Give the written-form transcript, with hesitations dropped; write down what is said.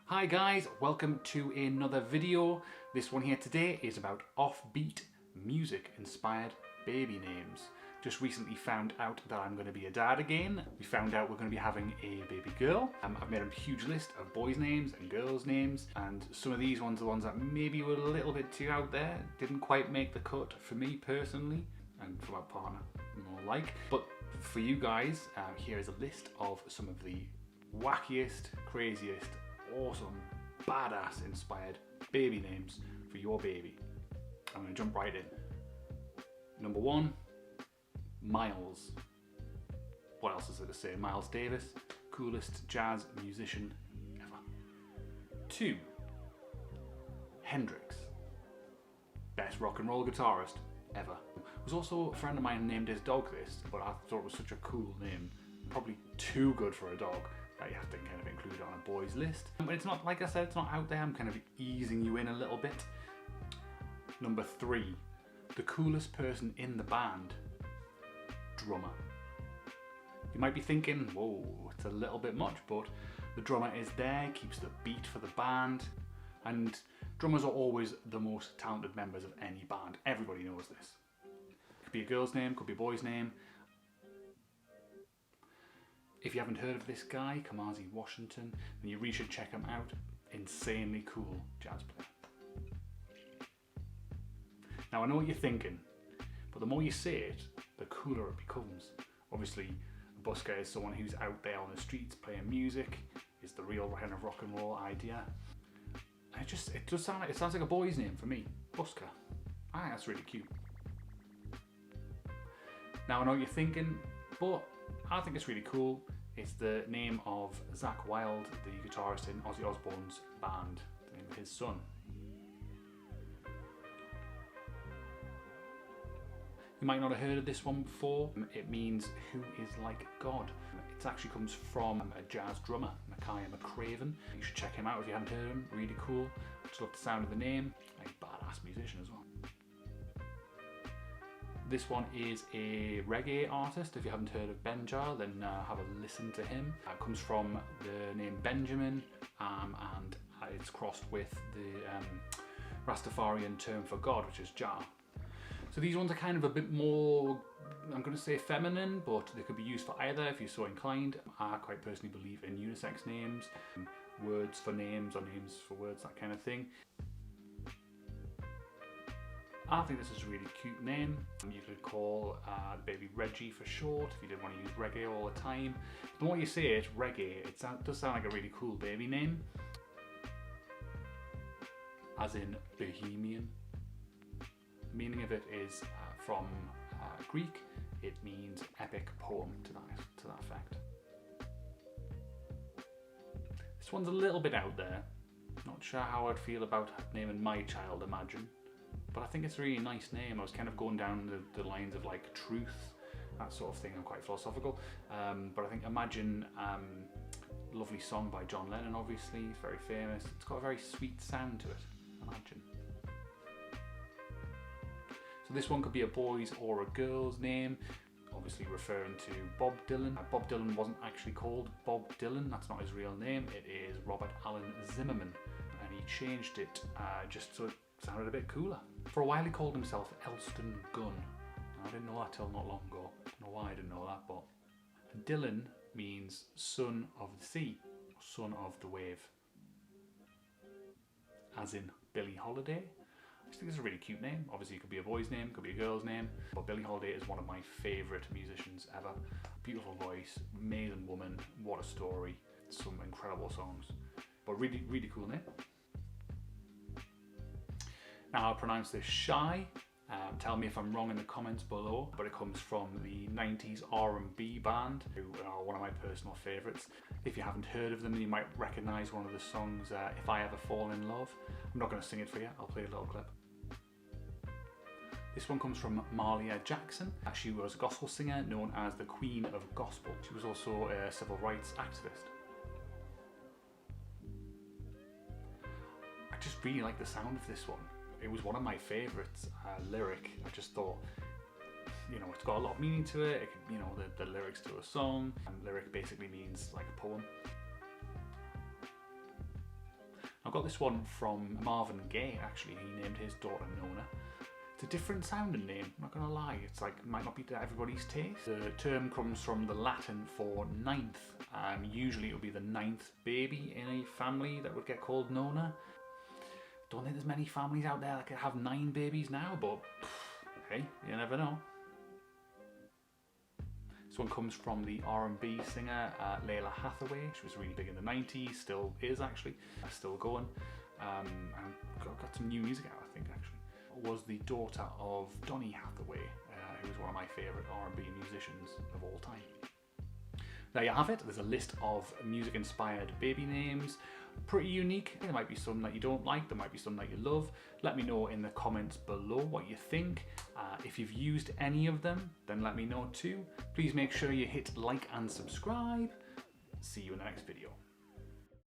Hi guys, welcome to another video. This one here today is about offbeat music inspired baby names. Just recently found out that I'm going to be a dad again. We found out we're going to be having a baby girl. I've made a huge list of boys' names and girls' names, and some of these ones are the ones that maybe were a little bit too out there, didn't quite make the cut for me personally, and for my partner more like. But for you guys, here is a list of some of the wackiest, craziest, awesome, badass inspired baby names for your baby. I'm going to jump right in. Number 1, Miles. What else is there to say? Miles Davis, coolest jazz musician ever. 2, Hendrix, best rock and roll guitarist ever. There's also a friend of mine named his dog this, but I thought it was such a cool name. Probably too good for a dog that you have to kind of include it on a boys list. But it's not, like I said, it's not out there. I'm kind of easing you in a little bit. Number 3, the coolest person in the band, drummer. You might be thinking, whoa, it's a little bit much, but the drummer is there, keeps the beat for the band, and drummers are always the most talented members of any band. Everybody knows this. Could be a girl's name, could be a boy's name. If you haven't heard of this guy, KAMASI Washington, then you really should check him out. Insanely cool jazz player. Now I know what you're thinking, but the more you say it, the cooler it becomes. Obviously, a busker is someone who's out there on the streets playing music, is the real kind of rock and roll idea. And it does sound like, it sounds like a boy's name for me, busker. I think that's really cute. Now I know what you're thinking, but I think it's really cool. It's the name of Zakk Wylde, the guitarist in Ozzy Osbourne's band, the name of his son. You might not have heard of this one before. It means who is like God. It actually comes from a jazz drummer, Micaiah McCraven. You should check him out if you haven't heard of him. Really cool. Just love the sound of the name. A badass musician as well. This one is a reggae artist. If you haven't heard of BENJAH, then have a listen to him. It comes from the name Benjamin, and it's crossed with the Rastafarian term for God, which is Jah. So these ones are kind of a bit more, I'm going to say feminine, but they could be used for either if you're so inclined. I quite personally believe in unisex names, words for names or names for words, that kind of thing. I think this is a really cute name. You could call the baby Reggie for short if you didn't want to use reggae all the time. The more you say it, reggae, it does sound like a really cool baby name. As in bohemian. The meaning of it is from Greek. It means epic poem to that effect. This one's a little bit out there. Not sure how I'd feel about naming my child Imagine. But I think it's a really nice name. I was kind of going down the lines of like truth, that sort of thing. I'm quite philosophical. But I think Imagine, lovely song by John Lennon obviously, it's very famous. It's got a very sweet sound to it, Imagine. So this one could be a boy's or a girl's name, obviously referring to Bob Dylan. Bob Dylan wasn't actually called Bob Dylan, that's not his real name. It is Robert Allen Zimmerman, and he changed it just so it sounded a bit cooler. For a while he called himself Elston Gunn. I didn't know that till not long ago. I don't know why I didn't know that, but Dylan means son of the sea, or son of the wave. As in Billie Holiday. I just think it's a really cute name. Obviously it could be a boy's name, it could be a girl's name, but Billie Holiday is one of my favourite musicians ever. Beautiful voice, amazing woman, what a story, some incredible songs. But really, really cool name. Now I'll pronounce this Shy. Tell me if I'm wrong in the comments below, but it comes from the 90s R&B band, who are one of my personal favourites. If you haven't heard of them, you might recognise one of the songs, If I Ever Fall in Love. I'm not going to sing it for you, I'll play a little clip. This one comes from Mahalia Jackson. She was a gospel singer known as the Queen of Gospel. She was also a civil rights activist. I just really like the sound of this one. It was one of my favourites lyric. I just thought, you know, it's got a lot of meaning to it. It could, you know, the lyrics to a song. And lyric basically means like a poem. got this one from Marvin Gaye, actually. He named his daughter Nona. It's a different sounding name, I'm not gonna lie. It's like, it might not be to everybody's taste. The term comes from the Latin for ninth. Usually it would be the ninth baby in a family that would get called Nona. Don't think there's many families out there that could have 9 babies now, but hey, you never know. This one comes from the R&B singer Layla Hathaway. She was really big in the 90s, still is actually, still going. And got some new music out, I think, actually. Was the daughter of Donny Hathaway, who was one of my favourite R&B musicians of all time. There you have it. There's a list of music-inspired baby names. Pretty unique. There might be some that you don't like, there might be some that you love. Let me know in the comments below what you think. If you've used any of them, then let me know too. Please make sure you hit like and subscribe. See you in the next video.